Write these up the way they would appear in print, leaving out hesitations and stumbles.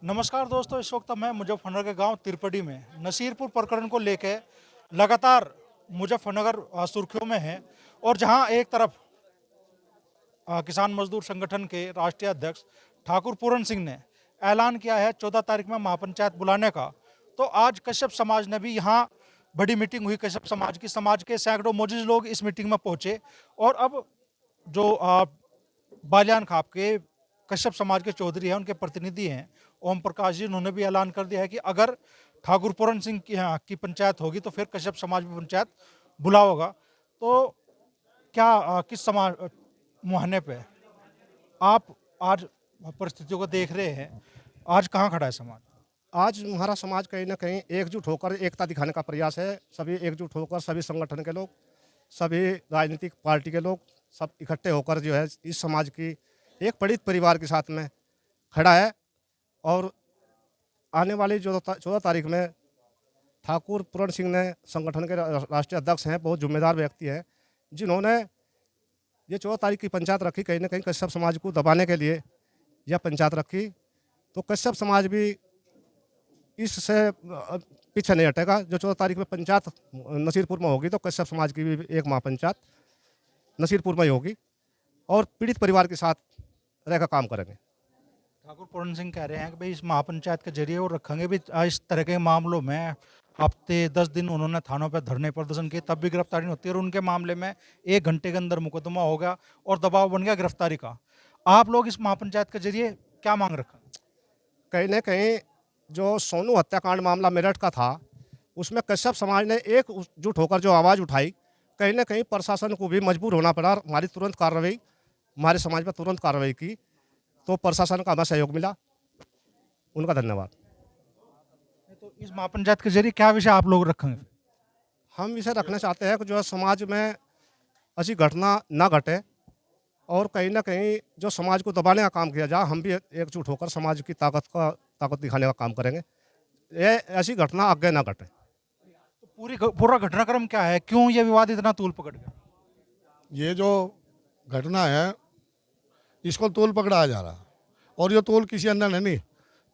नमस्कार दोस्तों, इस वक्त मैं मुजफ्फरनगर के गांव तिरपड़ी में नसीरपुर प्रकरण को लेकर लगातार मुजफ्फरनगर सुर्खियों में है। और जहां एक तरफ किसान मजदूर संगठन के राष्ट्रीय अध्यक्ष ठाकुर पूरन सिंह ने ऐलान किया है 14 तारीख में महापंचायत बुलाने का, तो आज कश्यप समाज ने भी यहाँ बड़ी मीटिंग हुई। कश्यप समाज की, समाज के सैकड़ों मोजिज लोग इस मीटिंग में पहुंचे। और अब जो बालियान खाप के कश्यप समाज के चौधरी हैं, उनके प्रतिनिधि हैं ओम प्रकाश जी, उन्होंने भी ऐलान कर दिया है कि अगर ठाकुर पूरन सिंह की पंचायत होगी तो फिर कश्यप समाज में पंचायत बुलाओगा। तो क्या किस समाज मुहाने पे आप आज परिस्थितियों को देख रहे हैं, आज कहाँ खड़ा है समाज? आज हमारा समाज कहीं ना कहीं एकजुट होकर एकता दिखाने का प्रयास है। सभी एकजुट होकर, सभी संगठन के लोग, सभी राजनीतिक पार्टी के लोग सब इकट्ठे होकर जो है इस समाज की एक पीड़ित परिवार के साथ में खड़ा है। और आने वाली जो 14 तारीख में ठाकुर पूरण सिंह ने, संगठन के राष्ट्रीय अध्यक्ष हैं, बहुत जिम्मेदार व्यक्ति हैं, जिन्होंने ये 14 तारीख की पंचायत रखी कहीं ना कहीं कश्यप समाज को दबाने के लिए यह पंचायत रखी। तो कश्यप समाज भी इससे पीछे नहीं हटेगा। जो 14 तारीख में पंचायत नसीरपुर में होगी तो कश्यप समाज की भी एक महापंचायत नसीरपुर में ही होगी और पीड़ित परिवार के साथ रहकर काम करेंगे। ठाकुर पूरन सिंह कह रहे हैं कि भाई इस महापंचायत के जरिए वो रखेंगे भी इस तरह के मामलों में। हफ्ते 10 दिन उन्होंने थानों पर धरने प्रदर्शन किए, तब भी गिरफ्तारी नहीं होती, और उनके मामले में 1 घंटे के अंदर मुकदमा हो गया और दबाव बन गया गिरफ्तारी का। आप लोग इस महापंचायत के जरिए क्या मांग रखें? कहीं ना कहीं जो सोनू हत्याकांड मामला मेरठ का था, उसमें कश्यप समाज ने एकजुट होकर जो आवाज़ उठाई, कहीं ना कहीं प्रशासन को भी मजबूर होना पड़ा। हमारी तुरंत कार्रवाई, हमारे समाज पर तुरंत कार्रवाई की, तो प्रशासन का हमें सहयोग मिला। उनका धन्यवाद। तो इस महापंचायत के जरिए क्या विषय आप लोग रखेंगे? हम इसे रखना चाहते हैं कि जो है समाज में ऐसी घटना ना घटे और कहीं ना कहीं जो समाज को दबाने का काम किया जाए। हम भी एकजुट होकर समाज की ताकत दिखाने का काम करेंगे। ये ऐसी घटना आगे ना घटे। तो पूरा घटनाक्रम क्या है, क्यों ये विवाद इतना तूल पकड़ गया? ये जो घटना है इसको तूल पकड़ाया जा रहा और ये तूल किसी अन्य ने नहीं,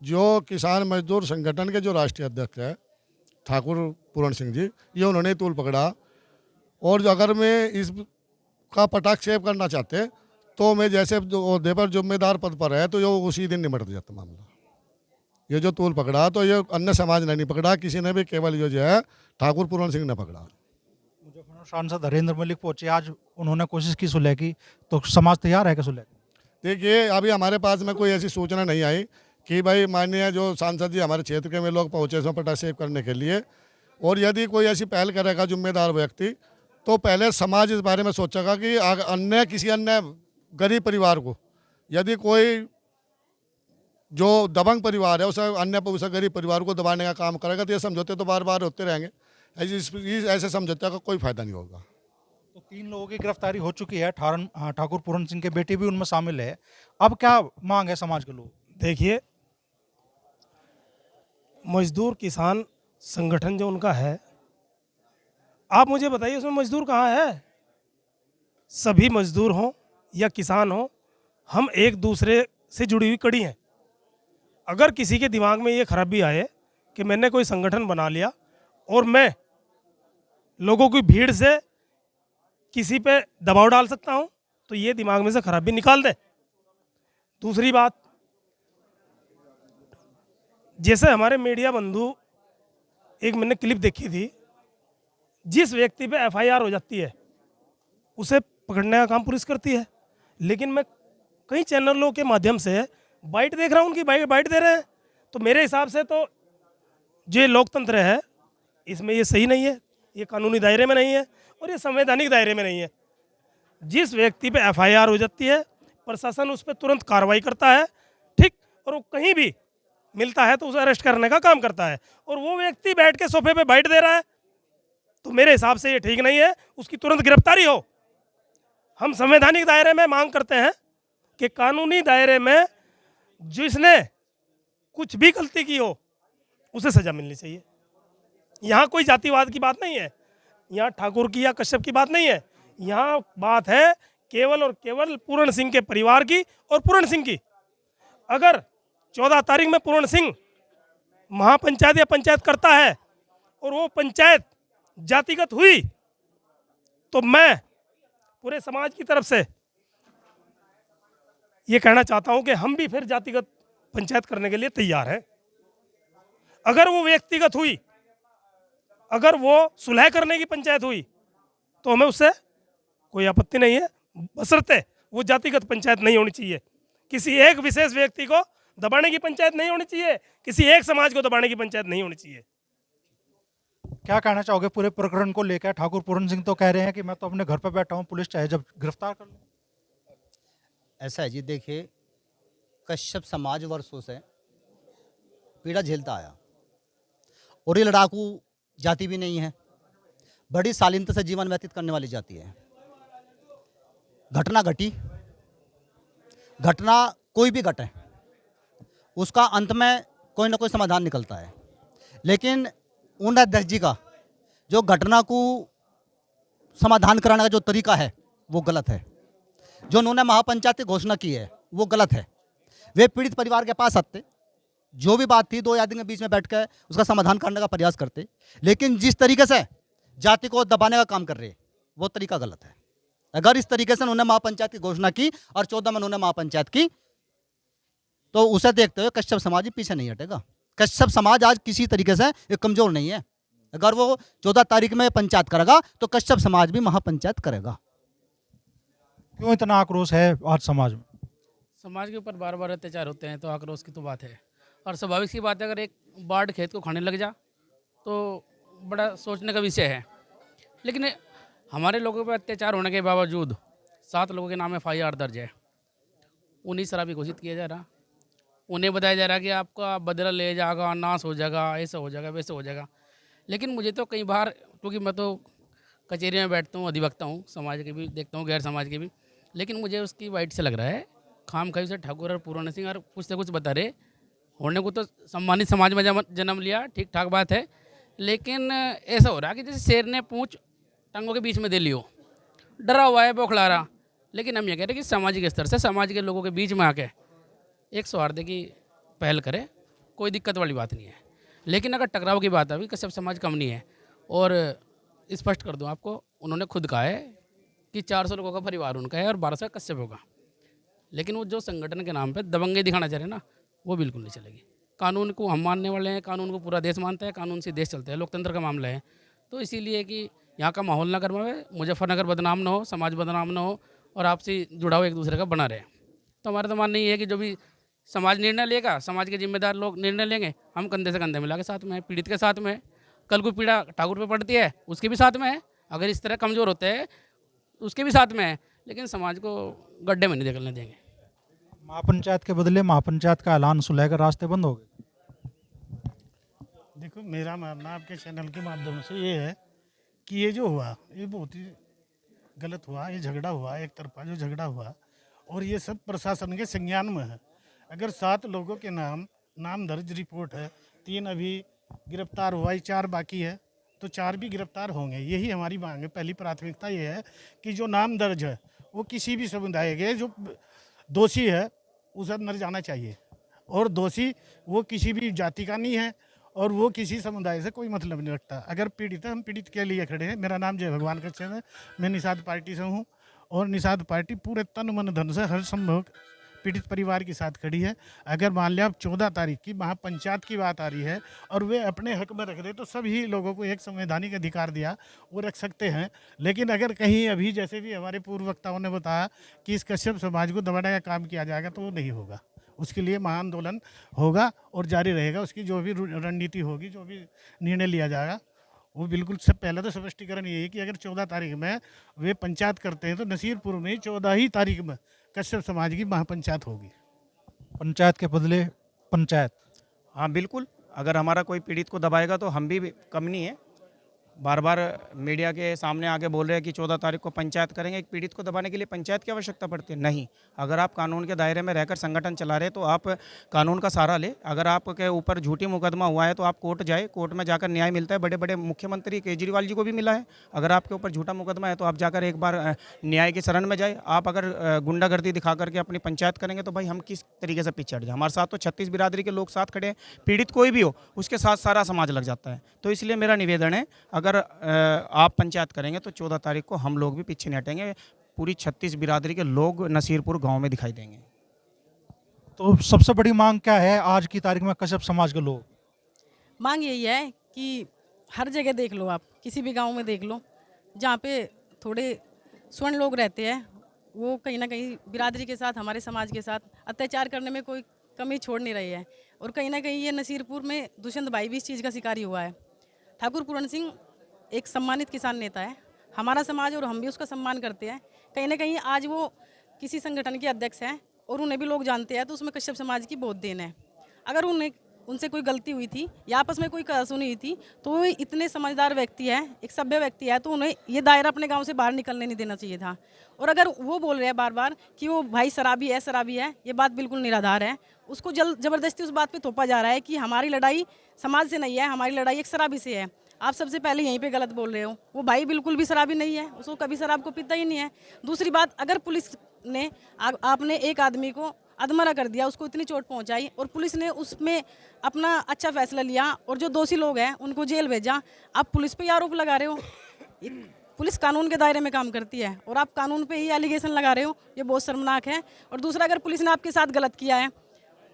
जो किसान मजदूर संगठन के जो राष्ट्रीय अध्यक्ष है ठाकुर पूरण सिंह जी, ये उन्होंने तूल पकड़ा। और अगर मैं इसका पटाक्षेप करना चाहते तो मैं जैसे ओहदे पर जिम्मेदार पद पर है तो ये उसी दिन निमट जाता मामला। ये जो तूल पकड़ा तो ये अन्य समाज ने नहीं पकड़ा, किसी ने भी, केवल ये जो है ठाकुर पूरण सिंह ने पकड़ा। मुजफ्फरनगर सांसद हरेंद्र मलिक पहुंचे, आज उन्होंने कोशिश की सुलह की, तो समाज तैयार है क्या सुलह? देखिए, अभी हमारे पास में कोई ऐसी सूचना नहीं आई कि भाई माननीय जो सांसद जी हमारे क्षेत्र के में लोग पहुँचे इसमें पटाक्षेप करने के लिए। और यदि कोई ऐसी पहल करेगा जिम्मेदार व्यक्ति, तो पहले समाज इस बारे में सोचेगा कि अन्य किसी अन्य गरीब परिवार को, यदि कोई जो दबंग परिवार है उसे गरीब परिवार को दबाने का काम करेगा तो ये समझौते तो बार बार होते रहेंगे। ऐसे समझौते का कोई फायदा नहीं होगा। तो 3 लोगों की गिरफ्तारी हो चुकी है, ठाकुर पूरन सिंह के बेटे भी उनमें शामिल है। अब क्या मांग है समाज के लोग? देखिए, मजदूर किसान संगठन जो उनका है, आप मुझे बताइए उसमें मजदूर कहाँ है? सभी मजदूर हों या किसान हों, हम एक दूसरे से जुड़ी हुई कड़ी हैं। अगर किसी के दिमाग में ये खराबी आए कि मैंने कोई संगठन बना लिया और मैं लोगों की भीड़ से किसी पे दबाव डाल सकता हूं, तो ये दिमाग में से खराबी निकाल दे। दूसरी बात, जैसे हमारे मीडिया बंधु, एक मैंने क्लिप देखी थी, जिस व्यक्ति पे एफआईआर हो जाती है उसे पकड़ने का काम पुलिस करती है, लेकिन मैं कई चैनलों के माध्यम से बाइट देख रहा हूँ, उनकी बाइट दे रहे हैं। तो मेरे हिसाब से तो जो लोकतंत्र है इसमें ये सही नहीं है, ये कानूनी दायरे में नहीं है और ये संवैधानिक दायरे में नहीं है। जिस व्यक्ति पे एफआईआर हो जाती है, प्रशासन उस पर तुरंत कार्रवाई करता है, ठीक, और वो कहीं भी मिलता है तो उसे अरेस्ट करने का काम करता है। और वो व्यक्ति बैठ के सोफे पे बाइट दे रहा है, तो मेरे हिसाब से ये ठीक नहीं है, उसकी तुरंत गिरफ्तारी हो। हम संवैधानिक दायरे में मांग करते हैं कि कानूनी दायरे में जिसने कुछ भी गलती की हो उसे सजा मिलनी चाहिए। यहाँ कोई जातिवाद की बात नहीं है, यहाँ ठाकुर की या कश्यप की बात नहीं है, यहाँ बात है केवल और केवल पूरण सिंह के परिवार की और पूरण सिंह की। अगर 14 तारीख में पूर्ण सिंह महापंचायत या पंचायत करता है और वो पंचायत जातिगत हुई, तो मैं पूरे समाज की तरफ से ये कहना चाहता हूं कि हम भी फिर जातिगत पंचायत करने के लिए तैयार हैं। अगर वो व्यक्तिगत हुई, अगर वो सुलह करने की पंचायत हुई, तो हमें उससे कोई आपत्ति नहीं है, बशर्ते वो जातिगत पंचायत नहीं होनी चाहिए। किसी एक विशेष व्यक्ति को दबाने की पंचायत नहीं होनी चाहिए, किसी एक समाज को दबाने की पंचायत नहीं होनी चाहिए। क्या कहना चाहोगे पूरे प्रकरण को लेकर? ठाकुर पूर्ण सिंह तो कह रहे हैं कि मैं तो अपने घर पर बैठा हूं, पुलिस चाहे जब गिरफ्तार कर ले। ऐसा है जी, देखिए, कश्यप समाज वर्षों से पीड़ा झेलता आया और ये लड़ाकू जाति भी नहीं है, बड़ी शालीनता से जीवन व्यतीत करने वाली जाति है। घटना घटी, घटना कोई भी घटे, उसका अंत में कोई ना कोई समाधान निकलता है, लेकिन उन अध्यक्ष जी का जो घटना को समाधान कराने का जो तरीका है वो गलत है। जो उन्होंने महापंचायत की घोषणा की है वो गलत है। वे पीड़ित परिवार के पास आते, जो भी बात थी 2 आदमी के बीच में बैठ कर उसका समाधान करने का प्रयास करते, लेकिन जिस तरीके से जाति को दबाने का काम कर रहे हैं वो तरीका गलत है। अगर इस तरीके से उन्होंने महापंचायत की घोषणा की और 14 में उन्होंने महापंचायत की, तो उसे देखते हुए कश्यप समाज भी पीछे नहीं हटेगा। कश्यप समाज आज किसी तरीके से एक कमजोर नहीं है। अगर वो 14 तारीख में पंचायत करेगा तो कश्यप समाज भी महापंचायत करेगा। क्यों इतना आक्रोश है आज समाज में? समाज के ऊपर बार बार अत्याचार होते हैं तो आक्रोश की तो बात है, और स्वाभाविक सी बात है, अगर एक बाढ़ खेत को खाने लग जा तो बड़ा सोचने का विषय है। लेकिन हमारे लोगों पर अत्याचार होने के बावजूद 7 लोगों के नाम FIR दर्ज है, उन्हीं शराबी घोषित किया जा रहा, उन्हें बताया जा रहा कि आपका बदला ले जाएगा, नाश हो जाएगा, ऐसा हो जाएगा, वैसे हो जाएगा। लेकिन मुझे तो कई बार, क्योंकि मैं तो कचहरी में बैठता हूँ, अधिवक्ता हूँ, समाज के भी देखता हूँ, गैर समाज के भी, लेकिन मुझे उसकी वाइट से लग रहा है खाम खाई से ठाकुर और पूर्ण सिंह और कुछ से कुछ बता रहे होने को तो सम्मानित समाज में जन्म लिया, ठीक ठाक बात है, लेकिन ऐसा हो रहा कि जैसे शेर ने पूंछ टांगों के बीच में दे लियो, डरा हुआ है, बौखला रहा। लेकिन हम ये कह रहे हैं कि सामाजिक स्तर से समाज के लोगों के बीच में आके एक सौहार्द की पहल करे, कोई दिक्कत वाली बात नहीं है। लेकिन अगर टकराव की बात है, अभी कश्यप समाज कम नहीं है, और स्पष्ट कर दूं आपको, उन्होंने खुद कहा है कि 400 लोगों का परिवार उनका है और 1200 का कश्यप होगा। लेकिन वो जो संगठन के नाम पे दबंगे दिखाना चाह रहे हैं ना, वो बिल्कुल नहीं चलेगी। कानून को हम मानने वाले हैं, कानून को पूरा देश मानता है, कानून से देश चलता है, लोकतंत्र का मामला है। तो इसीलिए कि यहाँ का माहौल ना गरमावे, मुजफ्फरनगर बदनाम ना हो, समाज बदनाम ना हो, और आपसी जुड़ाव एक दूसरे का बना रहे। तो हमारा तो मानना ये है कि जो भी समाज निर्णय लेगा, समाज के जिम्मेदार लोग निर्णय लेंगे, हम कंधे से कंधे मिला के साथ में हैं, पीड़ित के साथ में है। कल को पीड़ा ठाकुर पे पड़ती है, उसके भी साथ में है। अगर इस तरह कमज़ोर होते हैं उसके भी साथ में है, लेकिन समाज को गड्ढे में नहीं निकलने देंगे। महापंचायत के बदले महापंचायत का ऐलान, सुलह के रास्ते बंद हो गए। देखो, मेरा मानना आपके चैनल के माध्यम से ये है कि ये जो हुआ ये बहुत ही गलत हुआ। ये झगड़ा हुआ, एक तरफा जो झगड़ा हुआ, और ये सब प्रशासन के संज्ञान में है। अगर 7 लोगों के नाम दर्ज रिपोर्ट है, 3 अभी गिरफ्तार हुआ, 4 बाकी है, तो 4 भी गिरफ्तार होंगे। यही हमारी मांग है। पहली प्राथमिकता ये है कि जो नाम दर्ज है वो किसी भी समुदाय के जो दोषी है उसे अंदर जाना चाहिए, और दोषी वो किसी भी जाति का नहीं है और वो किसी समुदाय से कोई मतलब नहीं रखता। अगर पीड़ित है, हम पीड़ित के लिए खड़े हैं। मेरा नाम जय भगवान कश्यप है, मैं निषाद पार्टी से हूँ, और निषाद पार्टी पूरे तन मन धन से हर संभव पीड़ित परिवार के साथ खड़ी है। अगर मान लिया अब 14 तारीख की महापंचायत की बात आ रही है और वे अपने हक में रख रहे, तो सभी लोगों को एक संवैधानिक अधिकार दिया, वो रख सकते हैं। लेकिन अगर कहीं अभी जैसे भी हमारे पूर्व वक्ताओं ने बताया कि इस कश्यप समाज को दबाने का काम किया जाएगा, तो वो नहीं होगा। उसके लिए महाआंदोलन होगा और जारी रहेगा। उसकी जो भी रणनीति होगी, जो भी निर्णय लिया जाएगा, वो बिल्कुल सब पहले तो स्पष्टीकरण ये है कि अगर 14 तारीख में वे पंचायत करते हैं तो नसीरपुर में 14 ही तारीख में कश्यप समाज की महापंचायत होगी। पंचायत के बदले पंचायत। हाँ बिल्कुल, अगर हमारा कोई पीड़ित को दबाएगा तो हम भी कम नहीं है, बार बार मीडिया के सामने आके बोल रहे हैं कि 14 तारीख को पंचायत करेंगे। एक पीड़ित को दबाने के लिए पंचायत की आवश्यकता पड़ती है? नहीं। अगर आप कानून के दायरे में रहकर संगठन चला रहे तो आप कानून का सहारा ले। अगर आपके ऊपर झूठी मुकदमा हुआ है तो आप कोर्ट जाए, कोर्ट में जाकर न्याय मिलता है। बड़े बड़े मुख्यमंत्री केजरीवाल जी को भी मिला है। अगर आपके ऊपर झूठा मुकदमा है तो आप जाकर एक बार न्याय की शरण में जाए। आप अगर गुंडागर्दी दिखा करके अपनी पंचायत करेंगे तो भाई हम किस तरीके से पीछे हट जाए? हमारे साथ तो 36 बिरादरी के लोग साथ खड़े हैं। पीड़ित कोई भी हो उसके साथ सारा समाज लग जाता है। तो इसलिए मेरा निवेदन है, अगर आप पंचायत करेंगे तो 14 तारीख को हम लोग भी पीछे नहीं हटेंगे। पूरी 36 बिरादरी के लोग नसीरपुर गांव में दिखाई देंगे। तो सबसे बड़ी मांग क्या है आज की तारीख में कश्यप समाज के लोग? मांग यही है कि हर जगह देख लो, आप किसी भी गांव में देख लो, जहाँ पे थोड़े स्वर्ण लोग रहते हैं, वो कहीं ना कहीं बिरादरी के साथ, हमारे समाज के साथ अत्याचार करने में कोई कमी छोड़ नहीं रही है। और कहीं ना कहीं ये नसीरपुर में दुष्यंत भाई भी इस चीज़ का शिकारी हुआ है। ठाकुर पूरण सिंह एक सम्मानित किसान नेता है, हमारा समाज और हम भी उसका सम्मान करते हैं। कहीं ना कहीं आज वो किसी संगठन के अध्यक्ष हैं और उन्हें भी लोग जानते हैं, तो उसमें कश्यप समाज की बहुत देन है। अगर उनसे कोई गलती हुई थी या आपस में कोई सुनी हुई थी तो वो इतने समझदार व्यक्ति है, एक सभ्य व्यक्ति है, तो उन्हें ये दायरा अपने गांव से बाहर निकलने नहीं देना चाहिए था। और अगर वो बोल रहे हैं बार बार कि वो भाई शराबी है, ये बात बिल्कुल निराधार है। उसको जबरदस्ती उस बात पे थोपा जा रहा है कि हमारी लड़ाई समाज से नहीं है, हमारी लड़ाई एक शराबी से है। आप सबसे पहले यहीं पे गलत बोल रहे हो। वो भाई बिल्कुल भी शराबी नहीं है, उसको कभी शराब को पीता ही नहीं है। दूसरी बात, अगर पुलिस ने आपने एक आदमी को अधमरा कर दिया, उसको इतनी चोट पहुंचाई और पुलिस ने उसमें अपना अच्छा फैसला लिया और जो दोषी लोग हैं उनको जेल भेजा, आप पुलिस पे ही आरोप लगा रहे हो। पुलिस कानून के दायरे में काम करती है और आप कानून पे ही एलिगेशन लगा रहे हो, ये बहुत शर्मनाक है। और दूसरा, अगर पुलिस ने आपके साथ गलत किया है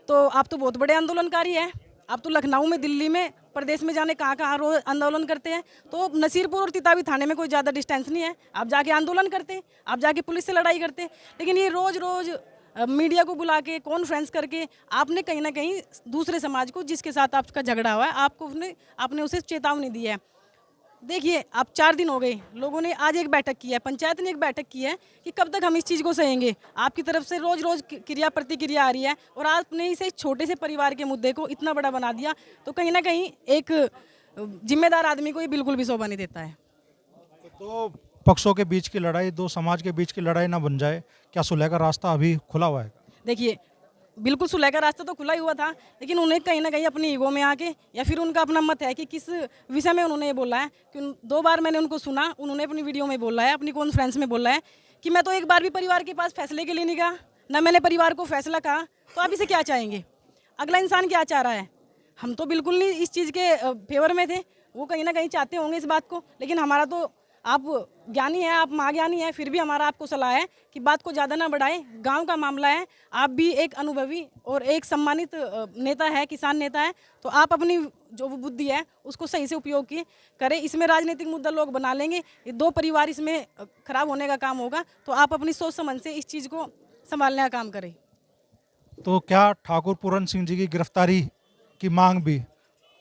तो आप तो बहुत बड़े आंदोलनकारी हैं। आप तो लखनऊ में, दिल्ली में, प्रदेश में जाने कहाँ रोज आंदोलन करते हैं। तो नसीरपुर और तितावी थाने में कोई ज़्यादा डिस्टेंस नहीं है, आप जाके आंदोलन करते, आप जाके पुलिस से लड़ाई करते। लेकिन ये रोज़ रोज़ मीडिया को बुला के कॉन्फ्रेंस करके आपने कहीं ना कहीं दूसरे समाज को, जिसके साथ आपका झगड़ा हुआ है, आपने उसे चेतावनी दी है। देखिए, आप 4 दिन हो गए, लोगों ने आज एक बैठक की है, पंचायत ने एक बैठक की है कि कब तक हम इस चीज़ को सहेंगे। आपकी तरफ से रोज रोज क्रिया प्रतिक्रिया आ रही है और आपने इसे छोटे से परिवार के मुद्दे को इतना बड़ा बना दिया। तो कहीं ना कहीं एक जिम्मेदार आदमी को ये बिल्कुल भी शोभा नहीं देता है। तो पक्षों के बीच की लड़ाई, दो समाज के बीच की लड़ाई ना बन जाए, क्या सुलह का रास्ता अभी खुला हुआ है? देखिए, बिल्कुल सुलह का रास्ता तो खुला ही हुआ था, लेकिन उन्हें कहीं ना कहीं अपनी ईगो में आके, या फिर उनका अपना मत है कि किस विषय में उन्होंने ये बोला है कि 2 बार मैंने उनको सुना, उन्होंने अपनी वीडियो में बोला है, अपनी कॉन्फ्रेंस में बोला है कि मैं तो एक बार भी परिवार के पास फैसले के लिए नहीं गया, ना मैंने परिवार को फैसला कहा। तो आप इसे क्या चाहेंगे? अगला इंसान क्या चाह रहा है? हम तो बिल्कुल नहीं इस चीज़ के फेवर में थे, वो कहीं ना कहीं चाहते होंगे इस बात को। लेकिन हमारा तो, आप ज्ञानी हैं, आप महाज्ञानी हैं, फिर भी हमारा आपको सलाह है कि बात को ज़्यादा ना बढ़ाएं। गांव का मामला है, आप भी एक अनुभवी और एक सम्मानित नेता है, किसान नेता है, तो आप अपनी जो बुद्धि है उसको सही से उपयोग करें। इसमें राजनीतिक मुद्दा लोग बना लेंगे, ये 2 परिवार इसमें खराब होने का काम होगा। तो आप अपनी सोच समझ से इस चीज़ को संभालने का काम करें। तो क्या ठाकुर पूरन सिंह जी की गिरफ्तारी की मांग भी,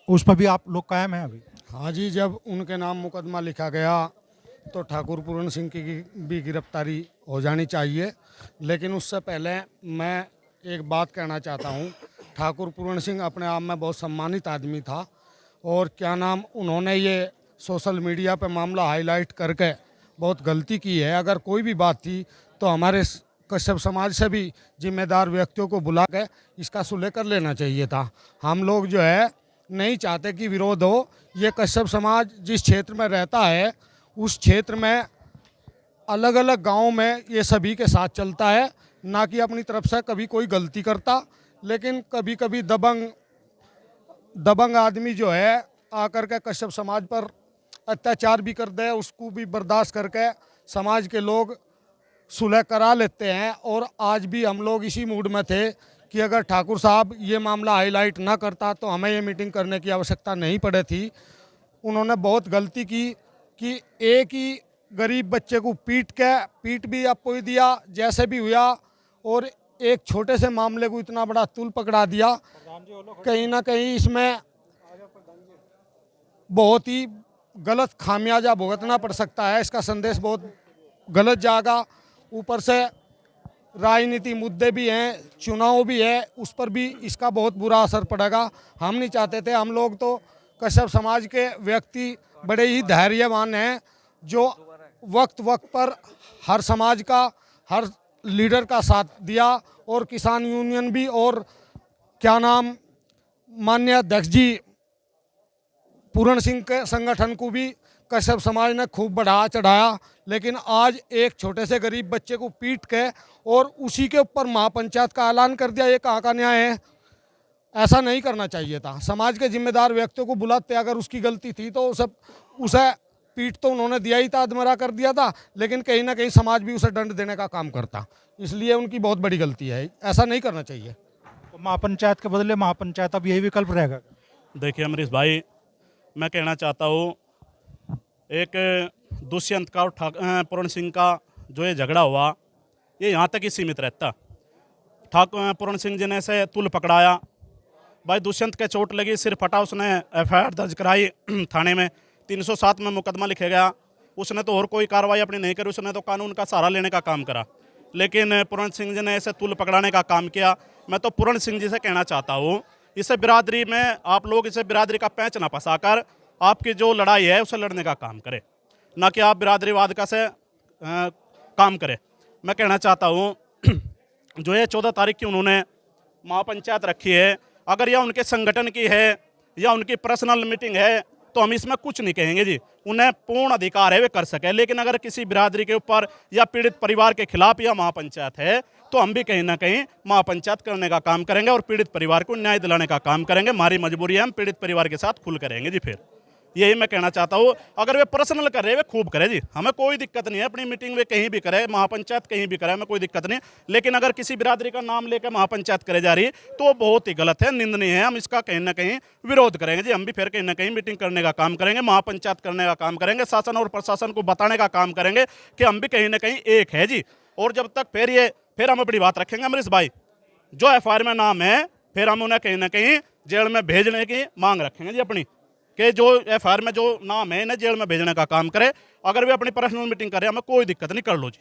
उस पर भी आप लोग कायम हैं अभी? हाँ जी, जब उनके नाम मुकदमा लिखा गया तो ठाकुर पूरण सिंह की भी गिरफ्तारी हो जानी चाहिए। लेकिन उससे पहले मैं एक बात कहना चाहता हूँ। ठाकुर पूरण सिंह अपने आप में बहुत सम्मानित आदमी था और क्या नाम, उन्होंने ये सोशल मीडिया पे मामला हाईलाइट करके बहुत गलती की है। अगर कोई भी बात थी तो हमारे कश्यप समाज से भी जिम्मेदार व्यक्तियों को बुला के इसका सुलह कर लेना चाहिए था। हम लोग जो है नहीं चाहते कि विरोध हो। ये कश्यप समाज जिस क्षेत्र में रहता है उस क्षेत्र में अलग अलग गांव में ये सभी के साथ चलता है, ना कि अपनी तरफ से कभी कोई गलती करता। लेकिन कभी कभी दबंग आदमी जो है आकर के कश्यप समाज पर अत्याचार भी कर दे, उसको भी बर्दाश्त करके समाज के लोग सुलह करा लेते हैं। और आज भी हम लोग इसी मूड में थे कि अगर ठाकुर साहब ये मामला हाईलाइट ना करता तो हमें ये मीटिंग करने की आवश्यकता नहीं पड़े थी। उन्होंने बहुत गलती की कि एक ही गरीब बच्चे को पीट भी आपको ही दिया जैसे भी हुआ, और एक छोटे से मामले को इतना बड़ा तुल पकड़ा दिया। कहीं ना कहीं इसमें बहुत ही गलत खामियाजा भुगतना पड़ सकता है। इसका संदेश बहुत गलत जाएगा। ऊपर से राजनीति मुद्दे भी हैं, चुनाव भी है, उस पर भी इसका बहुत बुरा असर पड़ेगा। हम नहीं चाहते थे। हम लोग तो कश्यप समाज के व्यक्ति बड़े ही धैर्यवान हैं, जो वक्त वक्त पर हर समाज का, हर लीडर का साथ दिया, और किसान यूनियन भी, और क्या नाम, माननीय अध्यक्ष जी पूरण सिंह के संगठन को भी कश्यप समाज ने खूब बढ़ाया चढ़ाया। लेकिन आज एक छोटे से गरीब बच्चे को पीट के और उसी के ऊपर महापंचायत का ऐलान कर दिया, ये कहाँ का न्याय है? ऐसा नहीं करना चाहिए था। समाज के जिम्मेदार व्यक्तियों को बुलाते, अगर उसकी गलती थी तो उसे पीट तो उन्होंने दिया ही था, अधमरा कर दिया था, लेकिन कहीं ना कहीं समाज भी उसे दंड देने का काम करता, इसलिए उनकी बहुत बड़ी गलती है। ऐसा नहीं करना चाहिए। तो महापंचायत के बदले महापंचायत अब यही विकल्प रहेगा? देखिए अमरीश भाई, मैं कहना चाहता हूँ, एक दुष्यंत का और पूरण सिंह का जो ये झगड़ा हुआ, ये यहाँ तक ही सीमित रहता। पूरण सिंह जी ने ऐसे तुल पकड़ाया, भाई दुष्यंत के चोट लगी, सिर फटा, उसने एफआईआर दर्ज कराई थाने में, 307 में मुकदमा लिखा गया। उसने तो और कोई कार्रवाई अपनी नहीं करी, उसने तो कानून का सहारा लेने का काम करा, लेकिन पूरण सिंह जी ने ऐसे तुल पकड़ाने का काम किया। मैं तो पूरण सिंह जी से कहना चाहता हूँ, इसे बिरादरी में आप लोग इसे बिरादरी का पैंच ना फंसाकर आपकी जो लड़ाई है उसे लड़ने का काम करें, ना कि आप बिरादरीवाद का से काम करें। मैं कहना चाहता हूँ जो ये 14 तारीख की उन्होंने महापंचायत रखी है, अगर यह उनके संगठन की है या उनकी पर्सनल मीटिंग है तो हम इसमें कुछ नहीं कहेंगे जी, उन्हें पूर्ण अधिकार है वे कर सके। लेकिन अगर किसी बिरादरी के ऊपर या पीड़ित परिवार के खिलाफ यह महापंचायत है तो हम भी कहीं ना कहीं महापंचायत करने का काम करेंगे और पीड़ित परिवार को न्याय दिलाने का काम करेंगे। हमारी मजबूरी है, हम पीड़ित परिवार के साथ खुल करेंगे जी। फिर यही मैं कहना चाहता हूँ, अगर वे पर्सनल कर रहे हैं वे खूब करें जी, हमें कोई दिक्कत नहीं है, अपनी मीटिंग वे कहीं भी करें, महापंचायत कहीं भी करें, हमें कोई दिक्कत नहीं। लेकिन अगर किसी बिरादरी का नाम लेकर महापंचायत करे जा रही है तो वो बहुत ही गलत है, निंदनीय है, हम इसका कहीं ना कहीं विरोध करेंगे जी। हम भी फिर कहीं ना कहीं मीटिंग करने का काम करेंगे, महापंचायत करने का काम करेंगे, शासन और प्रशासन को बताने का काम करेंगे कि हम भी कहीं ना कहीं एक है जी। और जब तक फिर हम अपनी बात रखेंगे अमरीश भाई, जो एफआईआर में नाम है फिर हम उन्हें कहीं ना कहीं जेल में भेजने की मांग रखेंगे जी अपनी, कि जो एफआईआर में जो नाम है इन्हें जेल में भेजने का काम करे। अगर वे अपनी पर्सनल मीटिंग करें हमें कोई दिक्कत नहीं, कर लो जी।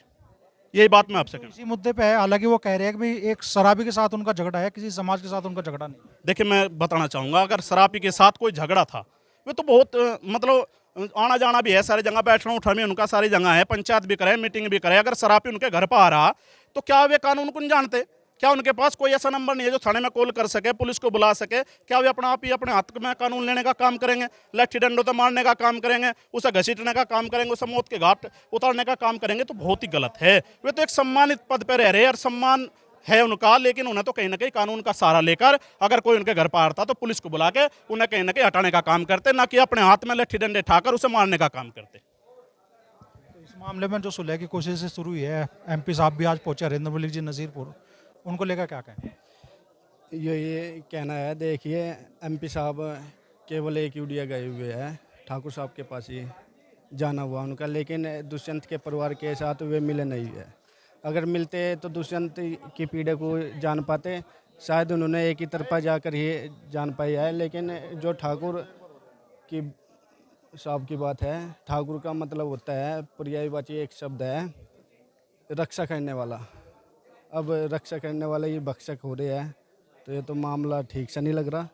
यही बात मैं आपसे कहूँ। इसी मुद्दे पे है, हालांकि वो कह रहे हैं कि भाई एक शराबी के साथ उनका झगड़ा है, किसी समाज के साथ उनका झगड़ा नहीं। देखिए मैं बताना चाहूँगा, अगर शराबी के साथ कोई झगड़ा था, वे तो बहुत मतलब आना जाना भी है, सारी जगह बैठना उठना भी उनका सारी जगह है, पंचायत भी करे, मीटिंग भी करे। अगर शराबी उनके घर पर आ रहा तो क्या वे कानून को नहीं जानते? क्या उनके पास कोई ऐसा नंबर नहीं है जो थाने में कॉल कर सके, पुलिस को बुला सके? क्या वे अपना आप ही अपने हाथ में कानून लेने का काम करेंगे, लाठी डंडों से मारने का काम करेंगे, उसे घसीटने का काम करेंगे, उसे मौत के घाट उतारने का काम करेंगे? तो बहुत ही गलत है। वे तो एक सम्मानित पद पर रह रहे हैं और सम्मान है उनका, लेकिन उन्हें तो कहीं ना कहीं कानून का सहारा लेकर अगर कोई उनके घर पर आता तो पुलिस को बुला के उन्हें कहीं ना कहीं हटाने का काम करते, ना कि अपने हाथ में लाठी डंडे ठाकर उसे मारने का काम करते। इस मामले में जो सुलह की कोशिश शुरू हुई है, एमपी साहब भी आज पहुंचे, हरेंद्र मलिक जी नज़ीरपुर, उनको लेकर क्या कहें? ये कहना है, देखिए एमपी साहब केवल एक यूडिया गए हुए हैं, ठाकुर साहब के पास ही जाना हुआ उनका, लेकिन दुष्यंत के परिवार के साथ वे मिले नहीं है। अगर मिलते तो दुष्यंत की पीड़ा को जान पाते, शायद उन्होंने एक ही तरफा जाकर ही जान पाई है। लेकिन जो ठाकुर की साहब की बात है, ठाकुर का मतलब होता है, पर्यायवाची एक शब्द है, रक्षा करने वाला। अब रक्षा करने वाले ये भक्षक हो रहे हैं, तो ये तो मामला ठीक से नहीं लग रहा।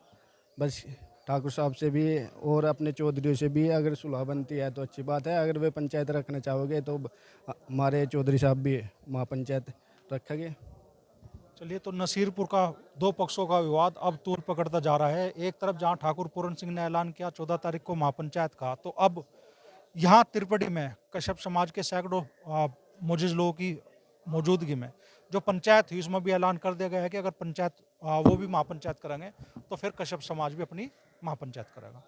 बस ठाकुर साहब से भी और अपने चौधरियों से भी अगर सुलह बनती है तो अच्छी बात है। अगर वे पंचायत रखना चाहोगे तो हमारे चौधरी साहब भी महापंचायत रखेंगे। चलिए, तो नसीरपुर का दो पक्षों का विवाद अब तूल पकड़ता जा रहा है। एक तरफ जहां ठाकुर पूरण सिंह ने ऐलान किया 14 तारीख को महापंचायत का, तो अब यहाँ तिरपड़ी में कश्यप समाज के सैकड़ों मोजिज लोगों की मौजूदगी में जो पंचायत हुई उसमें भी ऐलान कर दिया गया है कि अगर पंचायत वो भी महापंचायत करेंगे तो फिर कश्यप समाज भी अपनी महापंचायत करेगा।